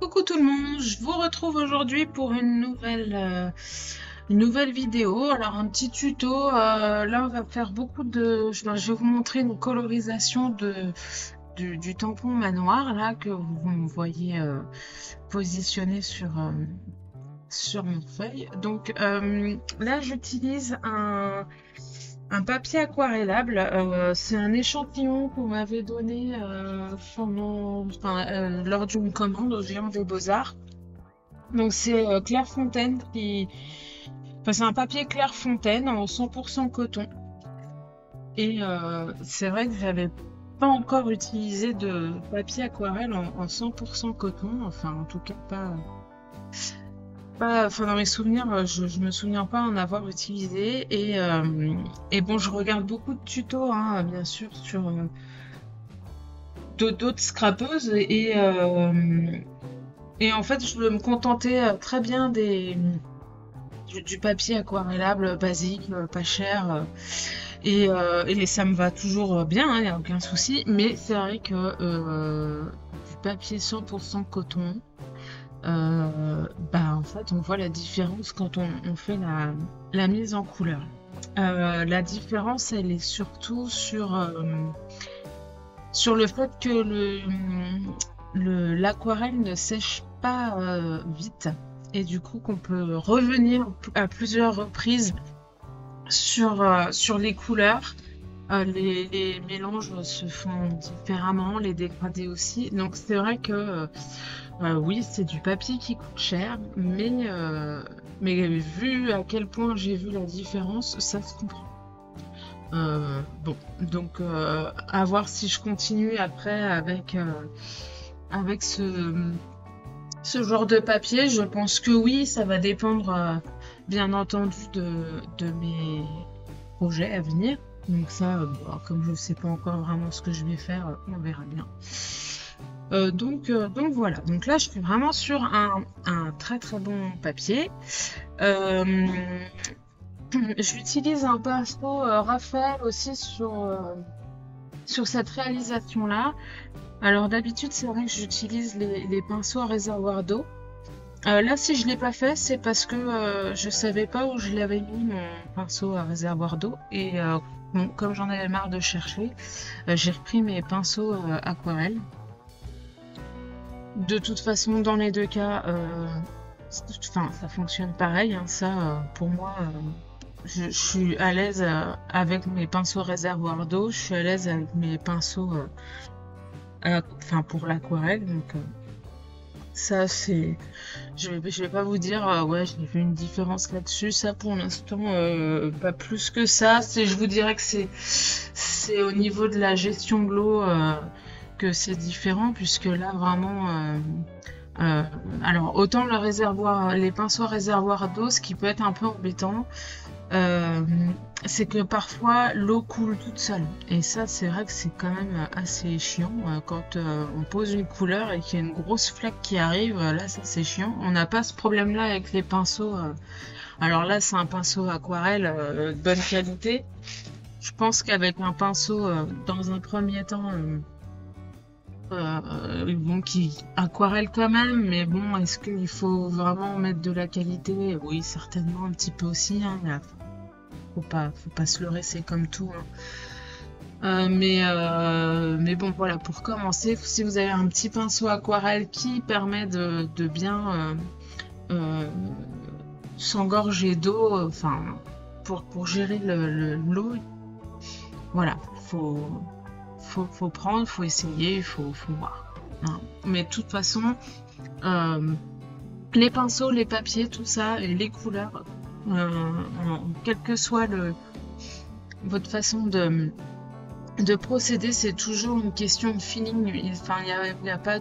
Coucou tout le monde, je vous retrouve aujourd'hui pour une nouvelle vidéo. Alors un petit tuto, là on va faire beaucoup de... je vais vous montrer une colorisation du tampon manoir là que vous me voyez positionné sur mon feuille. Donc là j'utilise un papier aquarellable, c'est un échantillon qu'on m'avait donné lors d'une commande au Géant des Beaux-Arts. Donc c'est Clairefontaine c'est un papier Clairefontaine en 100% coton. Et c'est vrai que j'avais pas encore utilisé de papier aquarelle en 100% coton, enfin en tout cas enfin dans mes souvenirs, je me souviens pas en avoir utilisé et bon, je regarde beaucoup de tutos, hein, bien sûr, sur d'autres scrapeuses et en fait, je veux me contenter très bien du papier aquarellable basique, pas cher, et ça me va toujours bien, il n'y a aucun souci, mais c'est vrai que du papier 100% coton, en fait on voit la différence quand on fait la mise en couleur. La différence elle est surtout sur le fait que l'aquarelle ne sèche pas vite et du coup qu'on peut revenir à plusieurs reprises sur les couleurs. Les mélanges se font différemment, les dégradés aussi. Donc c'est vrai que oui, c'est du papier qui coûte cher, mais vu à quel point j'ai vu la différence, ça se comprend. Bon, donc à voir si je continue après avec ce genre de papier. Je pense que oui, ça va dépendre bien entendu de mes projets à venir. Donc ça, comme je ne sais pas encore vraiment ce que je vais faire, on verra bien. Donc voilà, donc là je suis vraiment sur un très très bon papier. J'utilise un pinceau Raphaël aussi sur cette réalisation là. Alors d'habitude c'est vrai que j'utilise les pinceaux à réservoir d'eau. Là si je l'ai pas fait c'est parce que je savais pas où je l'avais mis mon pinceau à réservoir d'eau et bon, comme j'en avais marre de chercher, j'ai repris mes pinceaux aquarelles. De toute façon, dans les deux cas, ça fonctionne pareil, hein, ça, pour moi, je suis à l'aise avec mes pinceaux réservoirs d'eau, je suis à l'aise avec mes pinceaux, pour l'aquarelle, donc ça, c'est... Je vais pas vous dire, ouais, j'ai vu une différence là-dessus, ça, pour l'instant, pas plus que ça, je vous dirais que c'est au niveau de la gestion de l'eau, que c'est différent puisque là vraiment alors autant les pinceaux à réservoir d'eau, ce qui peut être un peu embêtant, c'est que parfois l'eau coule toute seule et ça c'est vrai que c'est quand même assez chiant quand on pose une couleur et qu'il y a une grosse flaque qui arrive, là ça c'est chiant. On n'a pas ce problème là avec les pinceaux, alors là c'est un pinceau aquarelle de bonne qualité. Je pense qu'avec un pinceau dans un premier temps bon, qui aquarelle quand même, mais bon, est-ce qu'il faut vraiment mettre de la qualité? Oui, certainement un petit peu aussi, hein, mais faut pas se leurrer, c'est comme tout, hein. Mais bon, voilà, pour commencer, si vous avez un petit pinceau aquarelle qui permet de bien s'engorger d'eau, pour gérer l'eau, voilà, faut prendre, faut essayer, faut voir, hein. Mais de toute façon, les pinceaux, les papiers, tout ça, et les couleurs, quelle que soit votre façon de procéder, c'est toujours une question de feeling. Enfin, il n'y a pas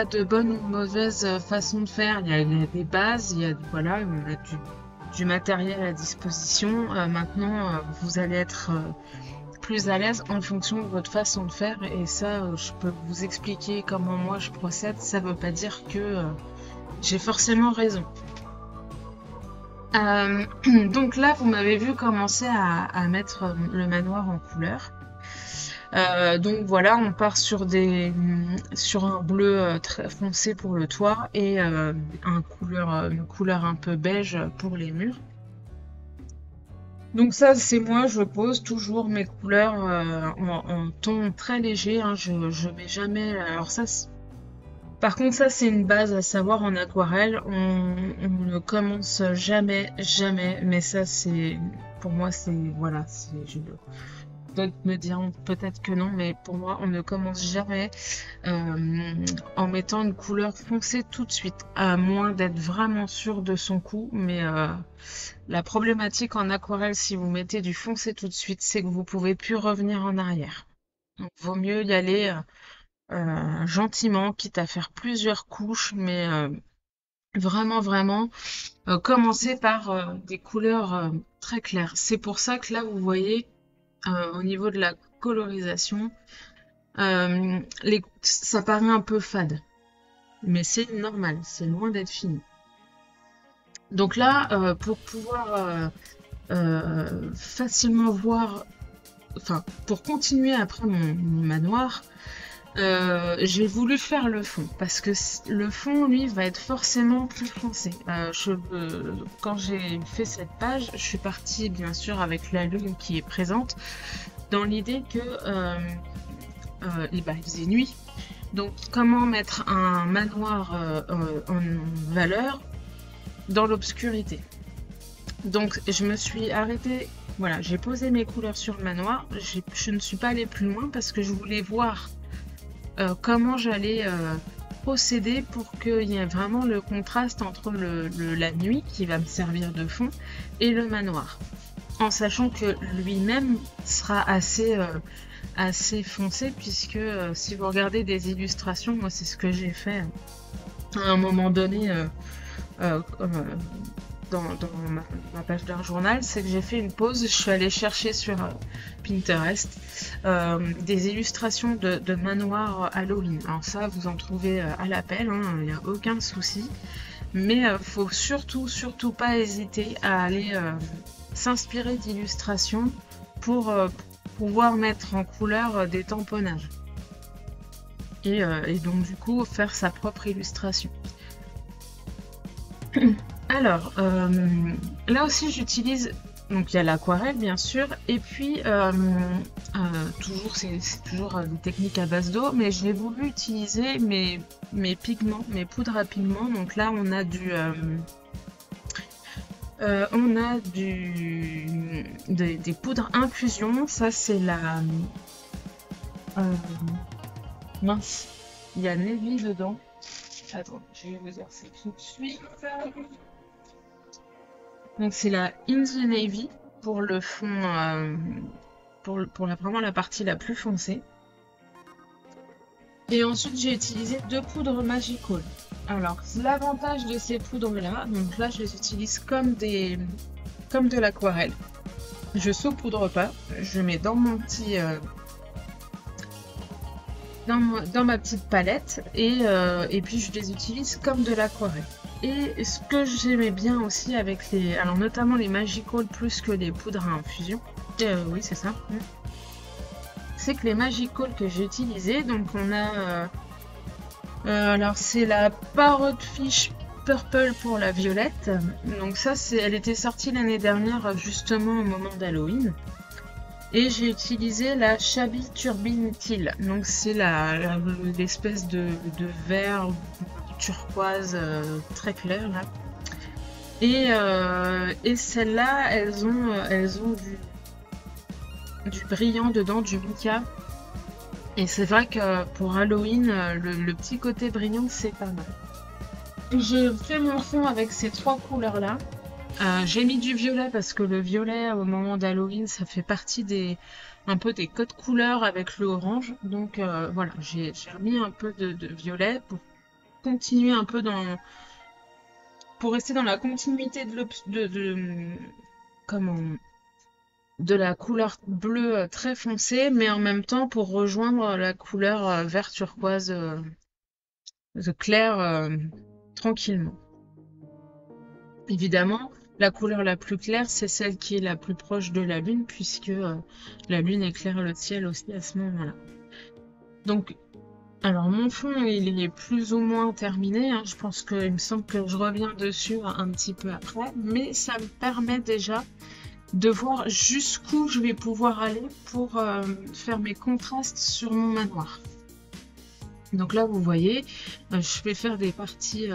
de bonne ou mauvaise façon de faire. Il y a des bases, voilà, on a du matériel à disposition. Maintenant, vous allez être plus à l'aise en fonction de votre façon de faire, et ça je peux vous expliquer comment moi je procède. Ça veut pas dire que j'ai forcément raison. Donc là vous m'avez vu commencer à mettre le manoir en couleur. Donc voilà, on part sur un bleu très foncé pour le toit et une couleur un peu beige pour les murs. Donc ça, c'est moi, je pose toujours mes couleurs en ton très léger, hein, je mets jamais... Alors ça, par contre, ça, c'est une base à savoir en aquarelle. On ne commence jamais, jamais. Mais ça, c'est, pour moi, c'est, voilà, d'autres me diront peut-être que non, mais pour moi, on ne commence jamais en mettant une couleur foncée tout de suite, à moins d'être vraiment sûr de son coup. Mais la problématique en aquarelle, si vous mettez du foncé tout de suite, c'est que vous pouvez plus revenir en arrière. Donc, vaut mieux y aller gentiment, quitte à faire plusieurs couches, mais vraiment, vraiment, commencer par des couleurs très claires. C'est pour ça que là, vous voyez, au niveau de la colorisation, ça paraît un peu fade, mais c'est normal, c'est loin d'être fini. Donc là, pour pouvoir facilement voir, enfin, pour continuer après mon manoir, j'ai voulu faire le fond parce que le fond, lui, va être forcément plus foncé. Quand j'ai fait cette page, je suis partie bien sûr avec la lune qui est présente dans l'idée que il faisait nuit. Donc comment mettre un manoir en valeur dans l'obscurité. Donc je me suis arrêtée. Voilà, j'ai posé mes couleurs sur le manoir. Je ne suis pas allée plus loin parce que je voulais voir comment j'allais procéder pour qu'il y ait vraiment le contraste entre la nuit qui va me servir de fond et le manoir. En sachant que lui-même sera assez foncé puisque si vous regardez des illustrations, moi c'est ce que j'ai fait à un moment donné dans ma page d'un journal, c'est que j'ai fait une pause, je suis allée chercher sur Pinterest des illustrations de manoirs Halloween. Alors ça, vous en trouvez à l'appel, hein, il n'y a aucun souci. Mais faut surtout pas hésiter à aller s'inspirer d'illustrations pour pouvoir mettre en couleur des tamponnages. Et donc du coup faire sa propre illustration. Alors, là aussi j'utilise, donc il y a l'aquarelle bien sûr, et puis c'est toujours des techniques à base d'eau, mais j'ai voulu utiliser mes pigments, mes poudres à pigments. Donc là on a des poudres infusion. Ça c'est euh, mince, il y a Navy dedans. Attends, je vais vous dire c'est tout de suite. Donc c'est la In the Navy pour le fond, vraiment la partie la plus foncée. Et ensuite j'ai utilisé deux poudres Magical. Alors l'avantage de ces poudres là, donc là je les utilise comme de l'aquarelle. Je saupoudre pas, je mets dans mon petit dans ma petite palette et puis je les utilise comme de l'aquarelle. Et ce que j'aimais bien aussi avec alors notamment les Magical plus que les poudres à infusion, oui c'est ça, c'est que les Magical que j'ai utilisés, donc on a, alors c'est la Parrot Fish Purple pour la violette, donc ça elle était sortie l'année dernière justement au moment d'Halloween. Et j'ai utilisé la Shabby Turbine Teal. Donc c'est l'espèce de vert turquoise très clair là. Et celles-là, elles ont du brillant dedans, du mica. Et c'est vrai que pour Halloween, le petit côté brillant, c'est pas mal. Je fais mon fond avec ces trois couleurs-là. J'ai mis du violet parce que le violet au moment d'Halloween ça fait partie un peu des codes couleurs avec le orange. Donc voilà, j'ai remis un peu de violet pour continuer un peu pour rester dans la continuité comment, de la couleur bleue très foncée, mais en même temps pour rejoindre la couleur vert turquoise clair tranquillement. Évidemment, la couleur la plus claire, c'est celle qui est la plus proche de la lune, puisque la lune éclaire le ciel aussi à ce moment-là. Donc, alors mon fond, il est plus ou moins terminé, hein. Je pense qu'il me semble que je reviens dessus un petit peu après, mais ça me permet déjà de voir jusqu'où je vais pouvoir aller pour faire mes contrastes sur mon manoir. Donc là, vous voyez, je vais faire des parties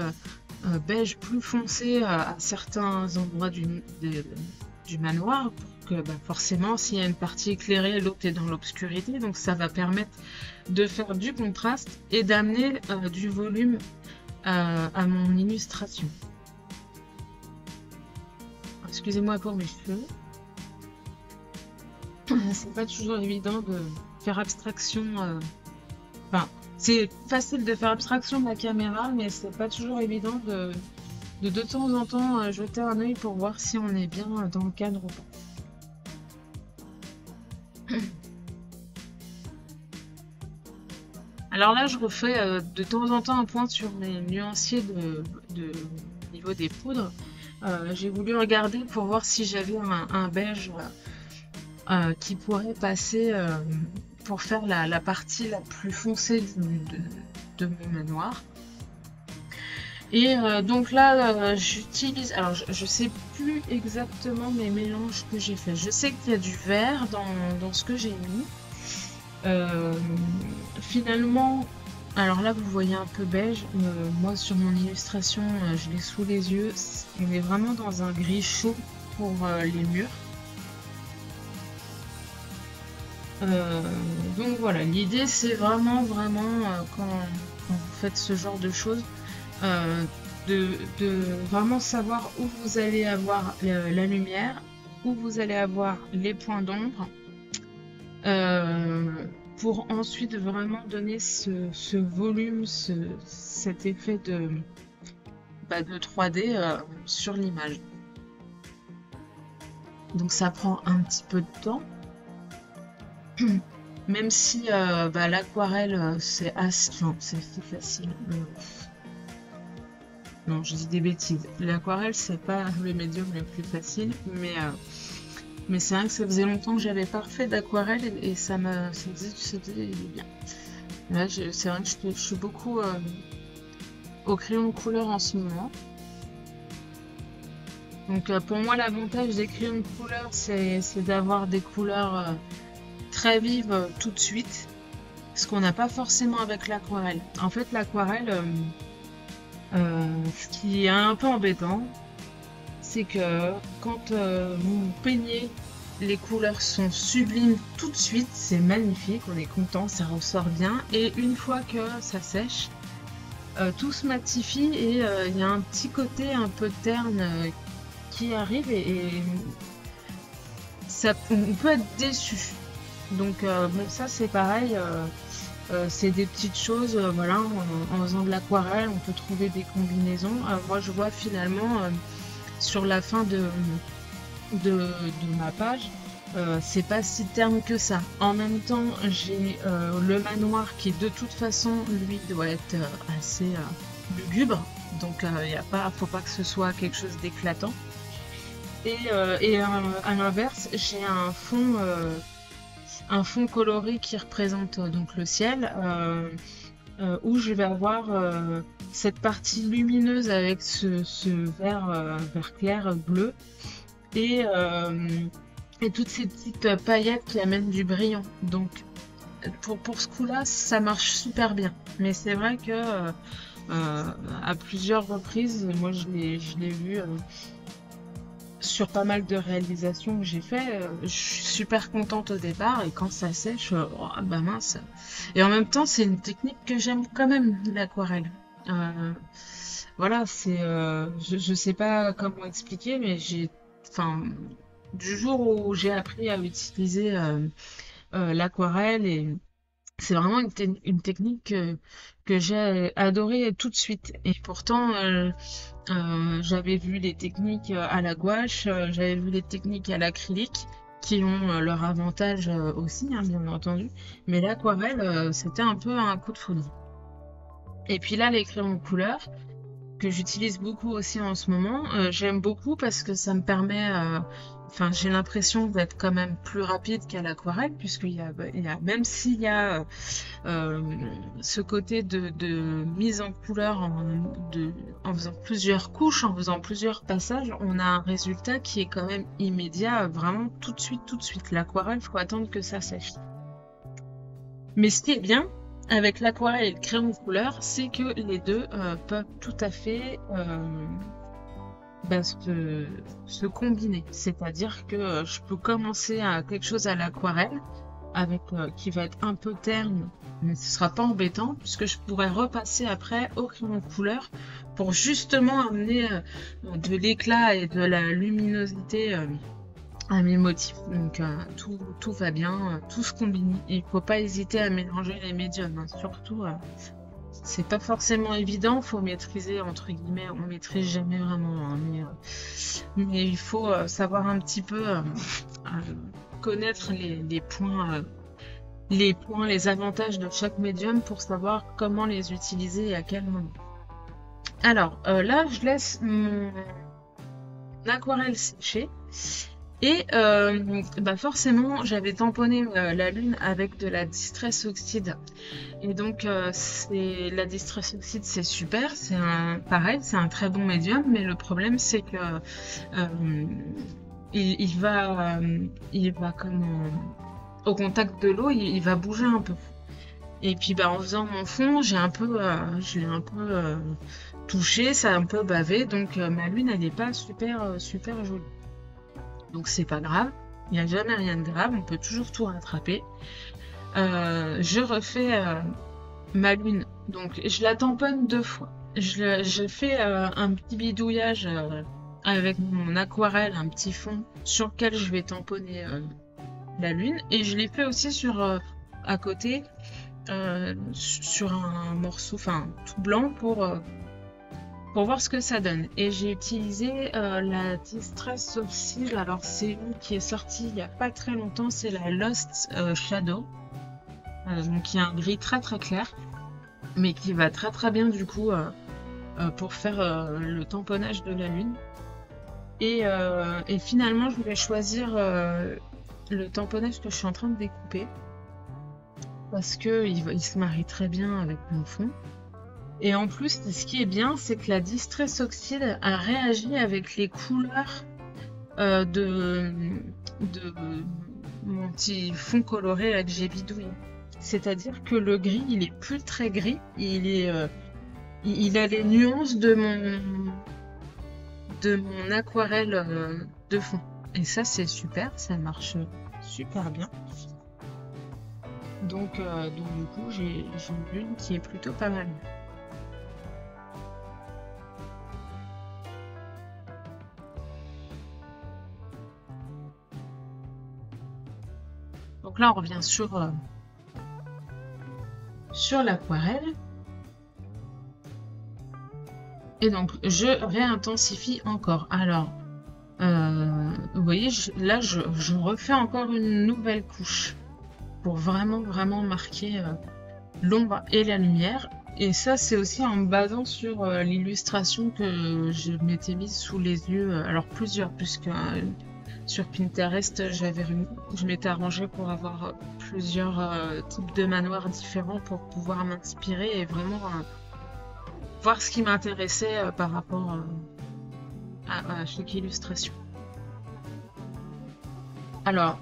beige plus foncé à certains endroits du manoir pour que forcément s'il y a une partie éclairée, l'autre est dans l'obscurité, donc ça va permettre de faire du contraste et d'amener du volume à mon illustration. Excusez-moi pour mes cheveux. C'est pas toujours évident de faire abstraction. Enfin, c'est facile de faire abstraction de la caméra, mais c'est pas toujours évident de temps en temps jeter un œil pour voir si on est bien dans le cadre ou pas. Alors là, je refais de temps en temps un point sur mes nuanciers de niveau des poudres. J'ai voulu regarder pour voir si j'avais un beige qui pourrait passer pour faire la partie la plus foncée de mon manoir. Et donc là, j'utilise... Alors, je sais plus exactement mes mélanges que j'ai fait. Je sais qu'il y a du vert dans ce que j'ai mis. Finalement, alors là, vous voyez un peu beige. Moi, sur mon illustration, je l'ai sous les yeux. On est vraiment dans un gris chaud pour les murs. Donc voilà, l'idée c'est vraiment quand vous faites ce genre de choses de vraiment savoir où vous allez avoir la lumière, où vous allez avoir les points d'ombre pour ensuite vraiment donner ce volume, cet effet de 3D sur l'image. Donc ça prend un petit peu de temps. Même si l'aquarelle c'est facile. Non, je dis des bêtises. L'aquarelle c'est pas le médium le plus facile, mais c'est vrai que ça faisait longtemps que j'avais pas refait d'aquarelle et ça faisait bien. Là, c'est vrai que je suis beaucoup au crayon de couleur en ce moment. Donc pour moi, l'avantage des crayons de couleur, c'est d'avoir des couleurs très vive tout de suite, ce qu'on n'a pas forcément avec l'aquarelle. En fait, l'aquarelle, ce qui est un peu embêtant, c'est que quand vous peignez, les couleurs sont sublimes tout de suite, c'est magnifique, on est content, ça ressort bien, et une fois que ça sèche, tout se matifie et il y a un petit côté un peu terne qui arrive et on peut être déçu. Donc bon, ça c'est pareil, c'est des petites choses, voilà, en faisant de l'aquarelle, on peut trouver des combinaisons. Moi je vois finalement sur la fin de ma page, c'est pas si terne que ça. En même temps, j'ai le manoir qui de toute façon, lui, doit être assez lugubre, donc faut pas que ce soit quelque chose d'éclatant. Et à l'inverse, j'ai un fond coloré qui représente donc le ciel, où je vais avoir cette partie lumineuse avec ce vert clair bleu et toutes ces petites paillettes qui amènent du brillant. Donc pour ce coup-là, ça marche super bien. Mais c'est vrai que à plusieurs reprises, moi je l'ai vu sur pas mal de réalisations que j'ai fait, je suis super contente au départ et quand ça sèche, oh, bah mince. Et en même temps, c'est une technique que j'aime quand même, l'aquarelle. Voilà, c'est, je sais pas comment expliquer, mais du jour où j'ai appris à utiliser l'aquarelle, et c'est vraiment une technique que j'ai adorée tout de suite. Et pourtant, j'avais vu les techniques à la gouache, j'avais vu les techniques à l'acrylique qui ont leur avantage aussi, hein, bien entendu. Mais l'aquarelle, c'était un peu un coup de folie. Et puis là, les crayons de couleur, que j'utilise beaucoup aussi en ce moment. J'aime beaucoup parce que ça me permet, enfin j'ai l'impression d'être quand même plus rapide qu'à l'aquarelle, même s'il y a euh, ce côté de mise en couleur en faisant plusieurs couches, en faisant plusieurs passages, on a un résultat qui est quand même immédiat, vraiment tout de suite, tout de suite. L'aquarelle, faut attendre que ça sèche. Mais ce qui est bien avec l'aquarelle et le crayon de couleur, c'est que les deux peuvent tout à fait se combiner. C'est-à-dire que je peux commencer à quelque chose à l'aquarelle avec qui va être un peu terne, mais ce sera pas embêtant puisque je pourrais repasser après au crayon de couleur pour justement amener de l'éclat et de la luminosité à mes motifs. Donc tout va bien, tout se combine. Il faut pas hésiter à mélanger les médiums, hein. Surtout, c'est pas forcément évident, faut maîtriser, entre guillemets, on maîtrise jamais vraiment, hein, mais il faut savoir un petit peu connaître les points, les avantages de chaque médium pour savoir comment les utiliser et à quel moment. Alors là, je laisse mon aquarelle sécher. Et forcément, j'avais tamponné la lune avec de la Distress Oxide. Et donc, la Distress Oxide, c'est super. Pareil, c'est un très bon médium. Mais le problème, c'est que il va comme au contact de l'eau, il va bouger un peu. Et puis, en faisant mon fond, je l'ai un peu touché, ça a un peu bavé. Donc, ma lune, elle n'est pas super jolie. Donc c'est pas grave, il n'y a jamais rien de grave, on peut toujours tout rattraper. Je refais ma lune, donc je la tamponne 2 fois. Je fais un petit bidouillage avec mon aquarelle, un petit fond sur lequel je vais tamponner la lune. Et je l'ai fait aussi à côté, sur un morceau tout blanc pour voir ce que ça donne. Et j'ai utilisé la Distress Oxide. Alors c'est une qui est sortie il n'y a pas très longtemps, c'est la Lost Shadow. Donc il y a un gris très très clair, mais qui va très très bien du coup pour faire le tamponnage de la lune. Et finalement je vais choisir le tamponnage que je suis en train de découper parce que il se marie très bien avec mon fond. Et en plus, ce qui est bien, c'est que la Distress Oxide a réagi avec les couleurs de mon petit fond coloré là, que j'ai bidouillé. C'est-à-dire que le gris, il est plus très gris, il a les nuances de mon aquarelle de fond. Et ça, c'est super, ça marche super bien. Donc du coup, j'ai une lune qui est plutôt pas mal. Donc là, on revient sur l'aquarelle. Et donc, je réintensifie encore. Alors, vous voyez, là, je refais encore une nouvelle couche pour vraiment, vraiment marquer l'ombre et la lumière. Et ça, c'est aussi en me basant sur l'illustration que je m'étais mise sous les yeux. Alors, plusieurs, puisque... sur Pinterest, je m'étais arrangée pour avoir plusieurs types de manoirs différents pour pouvoir m'inspirer et vraiment voir ce qui m'intéressait par rapport à chaque illustration. Alors,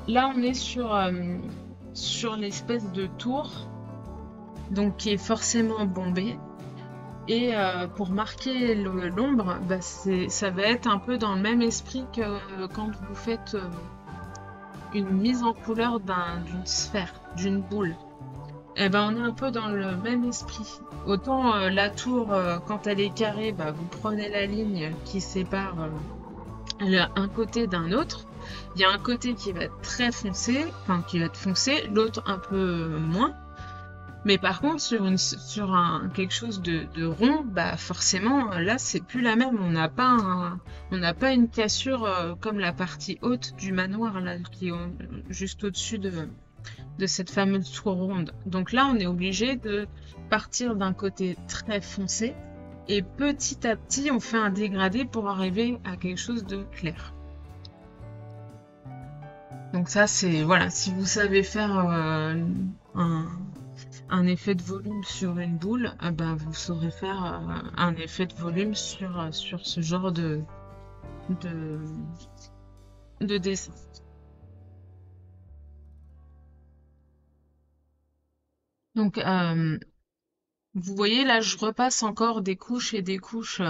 là on est sur l'espèce de tour, donc qui est forcément bombée. Et pour marquer l'ombre, ça va être un peu dans le même esprit que quand vous faites une mise en couleur d'une sphère, d'une boule. Et on est un peu dans le même esprit. Autant la tour, quand elle est carrée, vous prenez la ligne qui sépare un côté d'un autre. Il y a un côté qui va être très foncé, qui va être foncé, l'autre un peu moins. Mais par contre, sur quelque chose de rond, forcément, là, c'est plus la même. On n'a pas une cassure comme la partie haute du manoir, là, qui est juste au-dessus de cette fameuse tour ronde. Donc là, on est obligé de partir d'un côté très foncé et petit à petit on fait un dégradé pour arriver à quelque chose de clair. Donc ça c'est, voilà, si vous savez faire un effet de volume sur une boule, ben, vous saurez faire un effet de volume sur ce genre de, de dessin. Donc vous voyez là, je repasse encore des couches et des couches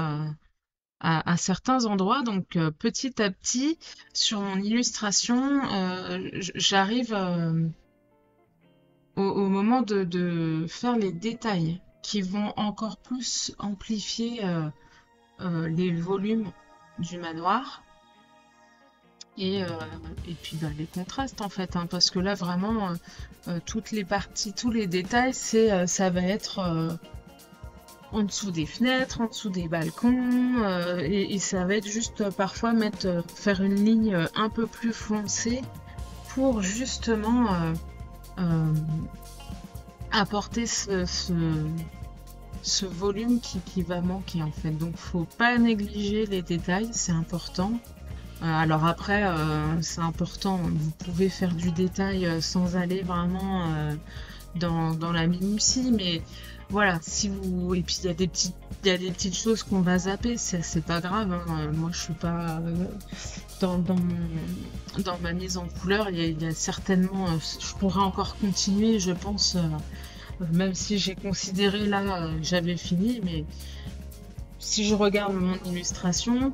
à certains endroits. Donc petit à petit, sur mon illustration, j'arrive au moment de faire les détails qui vont encore plus amplifier les volumes du manoir. Et, euh, et puis bah, les contrastes en fait, hein, parce que là vraiment toutes les parties, tous les détails, ça va être en dessous des fenêtres, en dessous des balcons, et ça va être juste parfois faire une ligne un peu plus foncée pour justement apporter ce volume qui va manquer en fait. Donc faut pas négliger les détails, c'est important. Alors après, c'est important, vous pouvez faire du détail sans aller vraiment dans la minutie, mais voilà, si vous... Et puis il y a des petites choses qu'on va zapper, c'est pas grave, hein. Moi je suis pas... dans ma mise en couleur, il y a certainement... je pourrais encore continuer, je pense, même si j'ai considéré là, j'avais fini, mais si je regarde mon illustration...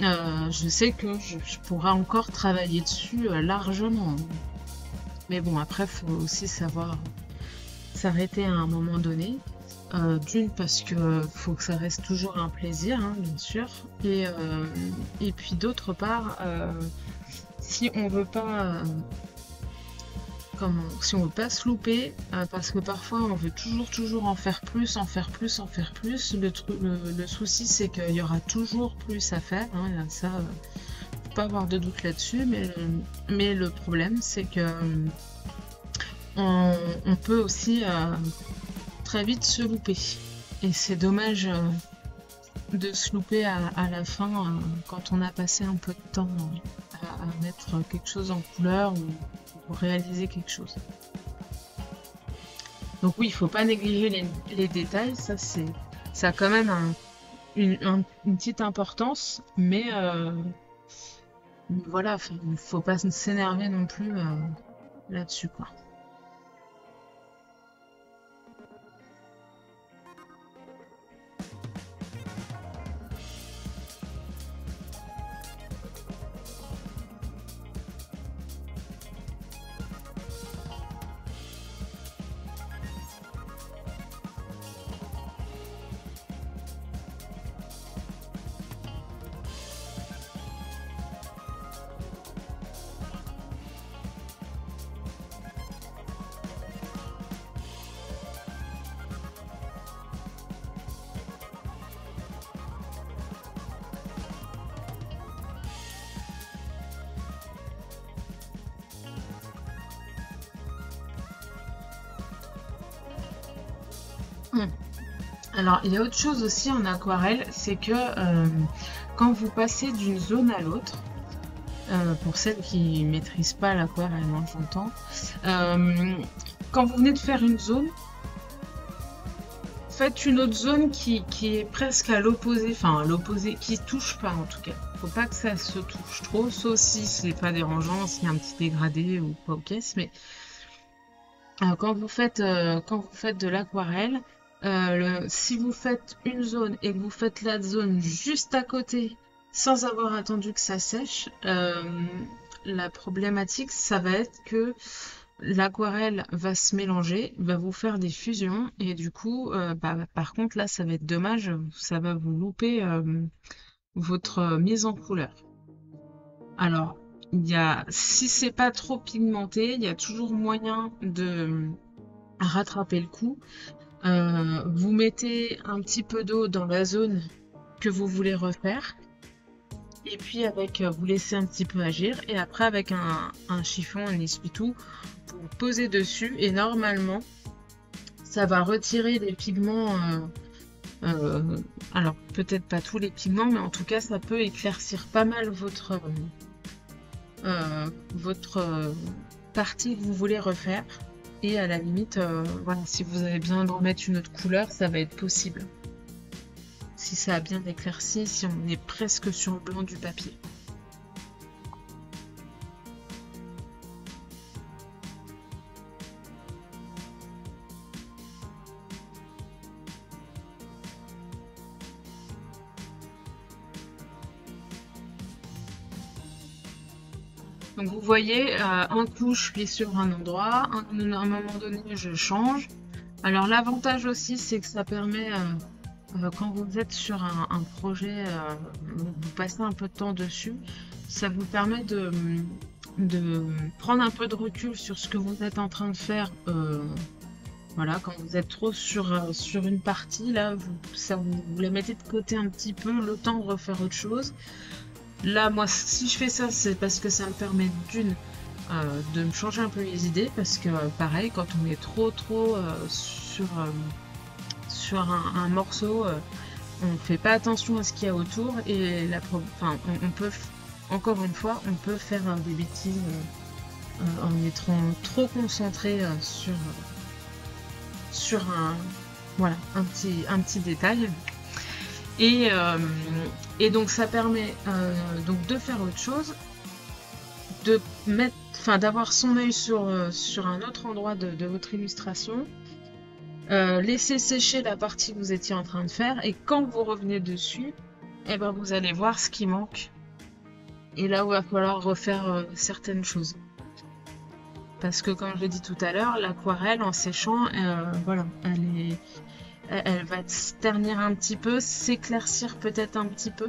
je sais que je pourrais encore travailler dessus largement. Mais bon, après, faut aussi savoir s'arrêter à un moment donné. D'une, parce que faut que ça reste toujours un plaisir, hein, bien sûr. Et puis d'autre part, si on veut pas... si on veut pas se louper, parce que parfois on veut toujours en faire plus, en faire plus, en faire plus. Le souci c'est qu'il y aura toujours plus à faire, hein, ça, faut pas avoir de doute là-dessus, mais le problème c'est que on peut aussi très vite se louper. Et c'est dommage de se louper à la fin quand on a passé un peu de temps à mettre quelque chose en couleur ou pour réaliser quelque chose. Donc oui, il faut pas négliger les détails, ça a quand même une petite importance, mais voilà, il faut pas s'énerver non plus là-dessus, quoi. Alors, il y a autre chose aussi en aquarelle, c'est que quand vous passez d'une zone à l'autre, pour celles qui maîtrisent pas l'aquarelle, hein, j'entends, quand vous venez de faire une zone, faites une autre zone qui est presque à l'opposé, enfin à l'opposé, qui touche pas en tout cas. Faut pas que ça se touche trop, sauf si c'est pas dérangeant, s'il y a un petit dégradé ou pas aux caisses, mais quand vous faites de l'aquarelle, si vous faites une zone et que vous faites la zone juste à côté sans avoir attendu que ça sèche, la problématique ça va être que l'aquarelle va se mélanger, va vous faire des fusions et du coup, par contre là ça va être dommage, ça va vous louper votre mise en couleur. Alors, si c'est pas trop pigmenté, il y a toujours moyen de rattraper le coup. Vous mettez un petit peu d'eau dans la zone que vous voulez refaire et puis vous laissez un petit peu agir et après avec un chiffon, un essuie-tout, vous posez dessus et normalement ça va retirer les pigments Euh, alors peut-être pas tous les pigments, mais en tout cas ça peut éclaircir pas mal votre partie que vous voulez refaire. Et à la limite, voilà, si vous avez besoin de remettre une autre couleur, ça va être possible. Si ça a bien éclairci, si on est presque sur le blanc du papier. Donc vous voyez, un coup je suis sur un endroit, à un moment donné je change. Alors l'avantage aussi c'est que ça permet, quand vous êtes sur un projet, vous passez un peu de temps dessus, ça vous permet de prendre un peu de recul sur ce que vous êtes en train de faire. Voilà, quand vous êtes trop sur une partie, là, vous la mettez de côté un petit peu, le temps de refaire autre chose. Là, moi, si je fais ça, c'est parce que ça me permet de me changer un peu les idées, parce que pareil, quand on est trop sur un morceau, on fait pas attention à ce qu'il y a autour et enfin, on peut, encore une fois, on peut faire des bêtises en étant trop concentré sur voilà, un petit détail. Et donc ça permet donc de faire autre chose, d'avoir son œil sur un autre endroit de votre illustration, laisser sécher la partie que vous étiez en train de faire, et quand vous revenez dessus, eh ben vous allez voir ce qui manque. Et là où il va falloir refaire certaines choses. Parce que comme je l'ai dit tout à l'heure, l'aquarelle en séchant, voilà, elle va se ternir un petit peu, s'éclaircir peut-être un petit peu.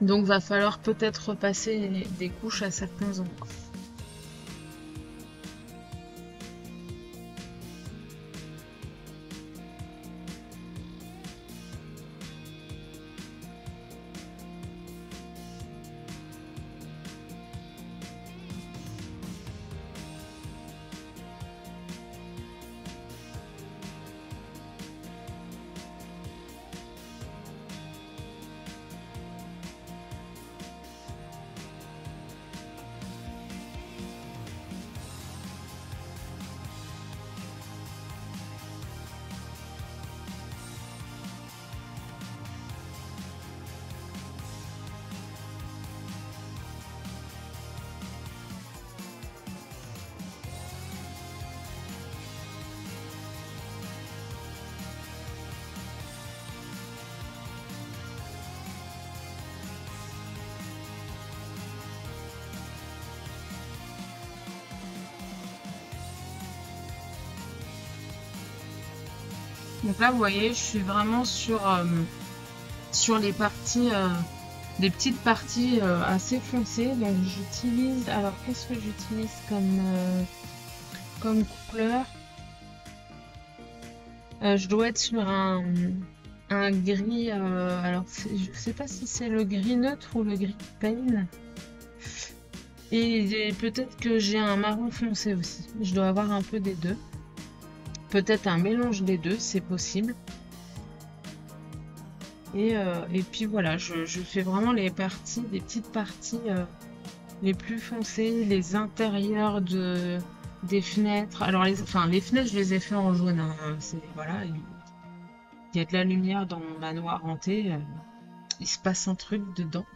Donc va falloir peut-être repasser des couches à certains endroits. Donc là, vous voyez, je suis vraiment sur les parties, des petites parties assez foncées. Donc j'utilise, alors qu'est-ce que j'utilise comme couleur? Je dois être sur un gris, alors je sais pas si c'est le gris neutre ou le gris pale. Et peut-être que j'ai un marron foncé aussi. Je dois avoir un peu des deux. Peut-être un mélange des deux, c'est possible. Et puis voilà, je fais vraiment les petites parties les plus foncées, les intérieurs des fenêtres. Alors les fenêtres, je les ai fait en jaune, hein. Voilà, il y a de la lumière dans mon manoir hanté. Il se passe un truc dedans.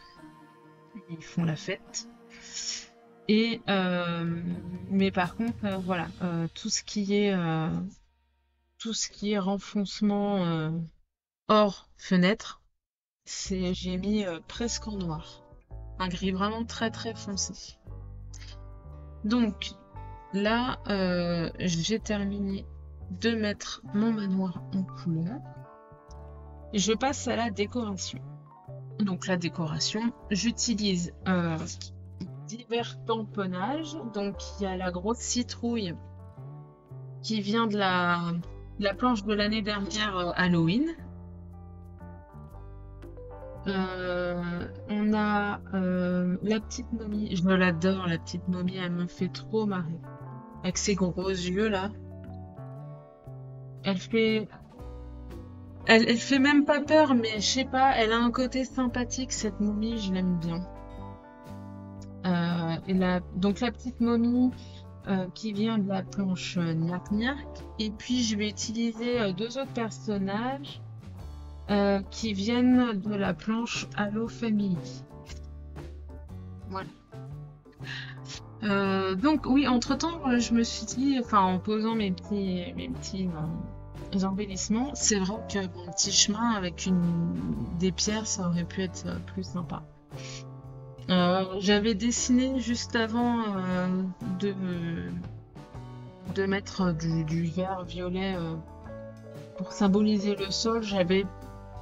Ils font la fête. Et mais par contre, voilà, tout ce qui est renfoncement hors fenêtre, j'ai mis presque en noir. Un gris vraiment très très foncé. Donc là, j'ai terminé de mettre mon manoir en couleur. Et je passe à la décoration. Donc la décoration, j'utilise divers tamponnages. Donc il y a la grosse citrouille qui vient de la planche de l'année dernière Halloween. On a la petite momie, je l'adore la petite momie, elle me fait trop marrer. Avec ses gros yeux là. Elle Elle fait même pas peur, mais je sais pas, elle a un côté sympathique, cette momie, je l'aime bien. Donc la petite momie qui vient de la planche Niak Niak. Et puis je vais utiliser deux autres personnages qui viennent de la planche Halo Family. Voilà. Donc oui, entre-temps, je me suis dit, enfin en posant mes petits embellissements, c'est vrai que mon petit chemin avec des pierres, ça aurait pu être plus sympa. J'avais dessiné juste avant de, de mettre du vert violet pour symboliser le sol. J'avais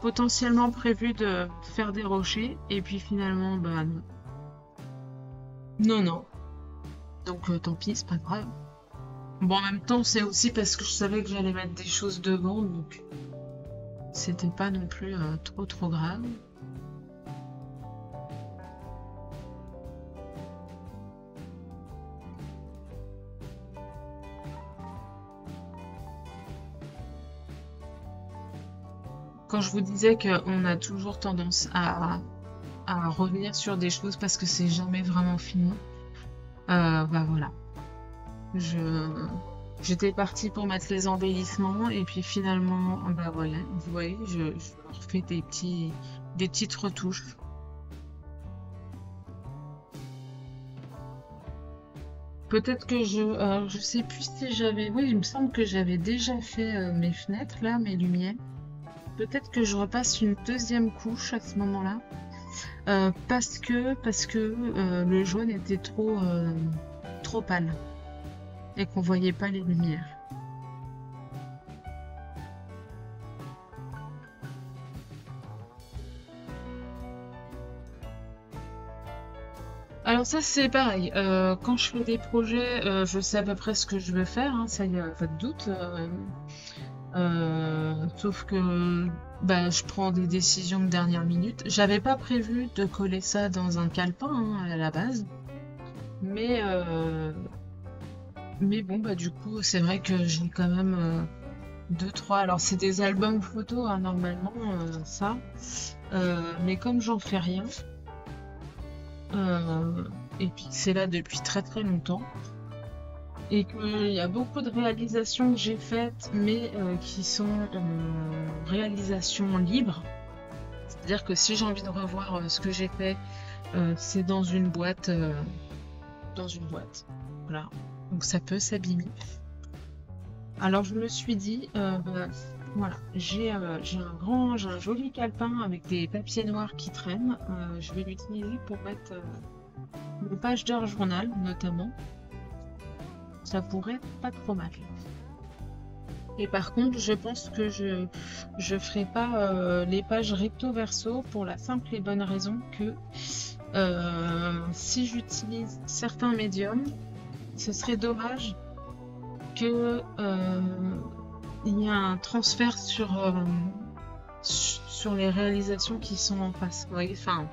potentiellement prévu de faire des rochers et puis finalement, bah non. Non, non. Donc tant pis, c'est pas grave. Bon, en même temps, c'est aussi parce que je savais que j'allais mettre des choses devant, donc c'était pas non plus trop trop grave. Quand je vous disais qu'on a toujours tendance à revenir sur des choses parce que c'est jamais vraiment fini, bah voilà. J'étais partie pour mettre les embellissements et puis finalement, bah voilà, vous voyez, je leur fais des petites retouches. Peut-être que je sais plus si j'avais, oui, il me semble que j'avais déjà fait mes fenêtres là, mes lumières. Peut-être que je repasse une deuxième couche à ce moment-là, parce que le jaune était trop pâle et qu'on voyait pas les lumières. Alors ça c'est pareil, quand je fais des projets, je sais à peu près ce que je veux faire, hein, ça y a pas de doute. Sauf que bah, je prends des décisions de dernière minute. J'avais pas prévu de coller ça dans un calepin hein, à la base, mais, euh, mais bon bah du coup c'est vrai que j'ai quand même deux trois. Alors c'est des albums photos hein, normalement ça, mais comme j'en fais rien. Euh, et puis c'est là depuis très très longtemps. Et qu'il y a beaucoup de réalisations que j'ai faites, mais qui sont réalisations libres. C'est-à-dire que si j'ai envie de revoir ce que j'ai fait, c'est dans une boîte. Dans une boîte. Voilà. Donc ça peut s'abîmer. Alors je me suis dit, bah, voilà, j'ai un joli calepin avec des papiers noirs qui traînent. Je vais l'utiliser pour mettre mes pages d'heure journal, notamment. Ça pourrait être pas trop mal. Et par contre, je pense que je ferai pas les pages recto verso pour la simple et bonne raison que si j'utilise certains médiums, ce serait dommage que il y ait un transfert sur les réalisations qui sont en face. Vous voyez, enfin,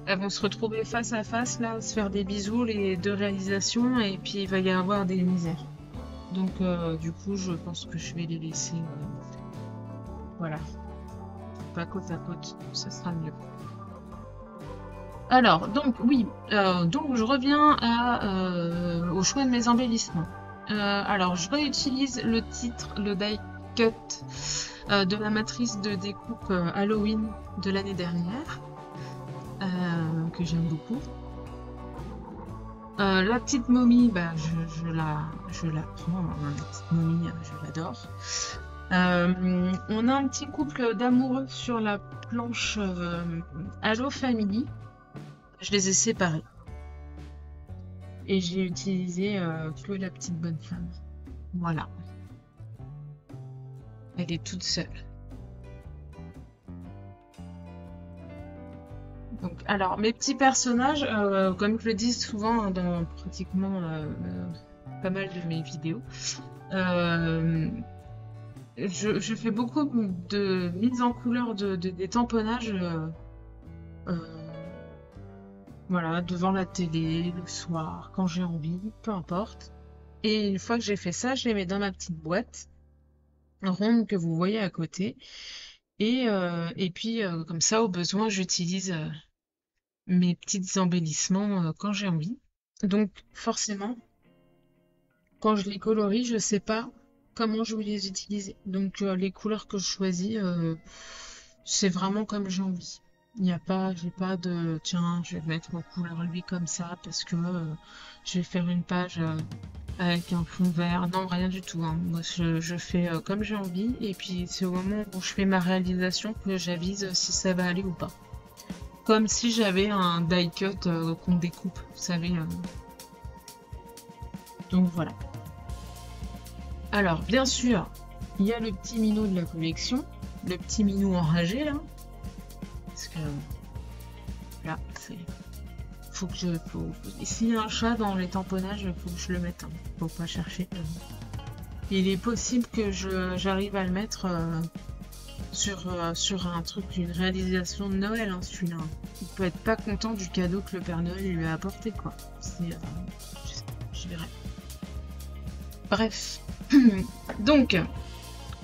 elles vont se retrouver face à face là, se faire des bisous les deux réalisations et puis il va y avoir des misères. Donc du coup, je pense que je vais les laisser, voilà, pas côte à côte, ça sera mieux. Alors, donc oui, donc je reviens au choix de mes embellissements. Alors, je réutilise le titre, le die cut de la matrice de découpe Halloween de l'année dernière, que j'aime beaucoup. La petite momie, bah, je la prends, hein, la petite momie, je l'adore. On a un petit couple d'amoureux sur la planche Halo Family. Je les ai séparés. Et j'ai utilisé que la petite bonne femme. Voilà. Elle est toute seule. Donc, alors, mes petits personnages, comme je le dis souvent dans pratiquement pas mal de mes vidéos, je fais beaucoup de mise en couleur des tamponnages voilà, devant la télé, le soir, quand j'ai envie, peu importe. Et une fois que j'ai fait ça, je les mets dans ma petite boîte ronde que vous voyez à côté. Et puis, comme ça, au besoin, j'utilise mes petits embellissements quand j'ai envie. Donc, forcément, quand je les colorie, je sais pas comment je vais les utiliser. Donc, les couleurs que je choisis, c'est vraiment comme j'ai envie. Il n'y a pas, j'ai pas de, tiens, je vais mettre en couleur lui comme ça parce que je vais faire une page avec un fond vert. Non, rien du tout, hein. Moi, je fais comme j'ai envie et puis c'est au moment où je fais ma réalisation que j'avise si ça va aller ou pas. Comme si j'avais un die cut qu'on découpe, vous savez. Donc voilà. Alors, bien sûr, il y a le petit minot de la collection, le petit minot enragé là. Parce que là, c'est. Faut que je. S'il y a un chat dans les tamponnages, faut que je le mette, hein. Faut pas chercher. Il est possible que j'arrive à le mettre sur un truc, une réalisation de Noël, hein, celui-là. Il peut être pas content du cadeau que le Père Noël lui a apporté, quoi. C'est. Je verrai. Bref. Donc,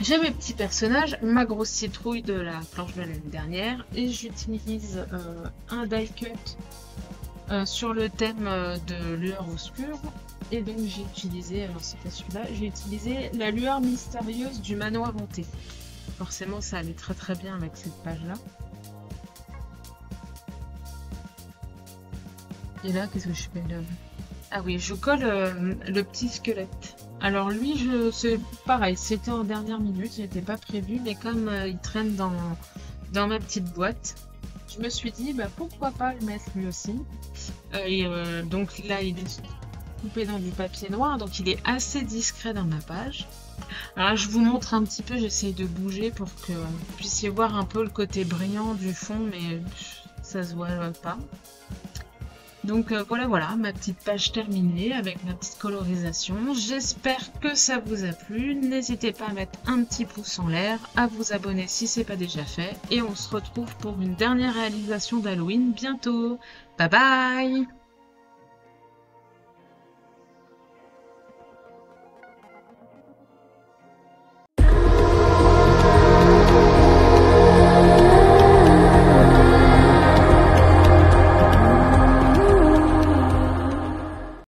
j'ai mes petits personnages, ma grosse citrouille de la planche de l'année dernière, et j'utilise un die cut sur le thème de lueur obscure. Et donc j'ai utilisé, alors c'est pas celui-là, j'ai utilisé la lueur mystérieuse du manoir hanté. Forcément ça allait très très bien avec cette page-là. Et là, qu'est-ce que je fais là? Ah oui, je colle le petit squelette. Alors lui, c'est pareil, c'était en dernière minute, il n'était pas prévu, mais comme il traîne dans ma petite boîte, je me suis dit, bah, pourquoi pas le mettre lui aussi. Donc là, il est coupé dans du papier noir, donc il est assez discret dans ma page. Alors là, je vous montre un petit peu, j'essaye de bouger pour que vous puissiez voir un peu le côté brillant du fond, mais ça se voit pas. Donc voilà, ma petite page terminée avec ma petite colorisation. J'espère que ça vous a plu. N'hésitez pas à mettre un petit pouce en l'air, à vous abonner si c'est pas déjà fait. Et on se retrouve pour une dernière réalisation d'Halloween bientôt. Bye bye!